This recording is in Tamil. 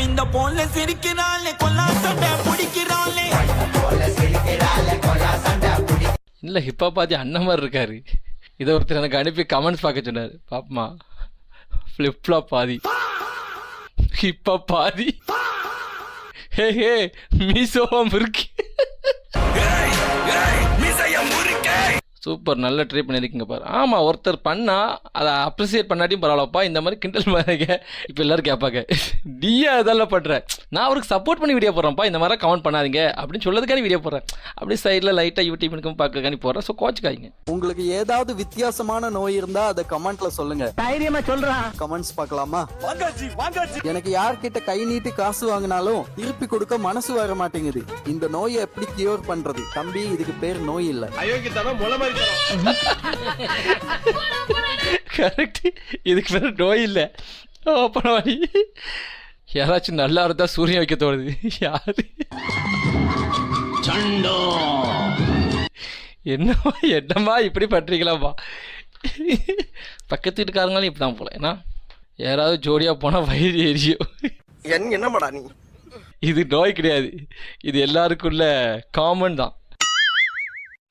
இந்த போல சிரிக்கிறாளே கொல்லா சண்டை பிடிக்கிறாளே. இல்லை ஹிப்பா பாதி அண்ணன் மாதிரி இருக்காரு. இதை ஒருத்தர் எனக்கு அனுப்பி கமெண்ட்ஸ் பார்க்க சொன்னார். பாப்பமா ஃப்ளிப்ஃப்ளாப் பாதி ஹிப்பா பாதி. ஹே ஹே மீசோவம் இருக்கு. சூப்பர், நல்ல ட்ரை பண்ணியிருக்கீங்க பாரு. ஆமாம், ஒருத்தர் பண்ணால் அதை அப்ரிசியேட் பண்ணாட்டியும் பரவாயில்லப்பா, இந்த மாதிரி கிண்டல் மாதிரிங்க. இப்போ எல்லோரும் கேட்பாங்க நீயே அதெல்லாம் பண்ணுறேன், நான் அவருக்கு சப்போர்ட் பண்ணி வீடியோ போடுறேன்ப்பா, இந்த மாதிரி கமெண்ட் பண்ணாதீங்க அப்படின்னு சொல்லதுக்கான வீடியோ போடுறேன். அப்படியே சைடில் லைட்டாக யூடியூப் பார்க்கக்கானி போடுறேன். ஸோ கோச்சுக்காதீங்க. உங்களுக்கு ஏதாவது வித்தியாசமான நோய் இருந்தா அதை கமெண்ட்ல சொல்லுங்க. தைரியமா சொல்றான். கமெண்ட்ஸ் பார்க்கலாமா? எனக்கு யார்கிட்ட கை நீட்டி காசு வாங்கினாலும் திருப்பி கொடுக்க மனசு வர மாட்டேங்குது. இந்த நோயை எப்படி கியூர் பண்றது? தம்பி, இதுக்கு பேர் நோய் இல்ல. கரெக்ட், இதுக்கு பேர் நோய் இல்லை. ஓப்பன வழி. யாராச்சும் நல்லா இருந்தா சூரியன் வைக்க தோணுது. யாரு என்னம்மா என்னம்மா இப்படி பண்றீங்களாம்மா? பக்கத்து வீட்டுக்காரங்களும் இப்படி தான் போல. ஏன்னா யாராவது ஜோடியாக போனால் வயிறு எரியும். என்னமாடா நீ? இது நோய் கிடையாது, இது எல்லாருக்குள்ள காமன் தான்.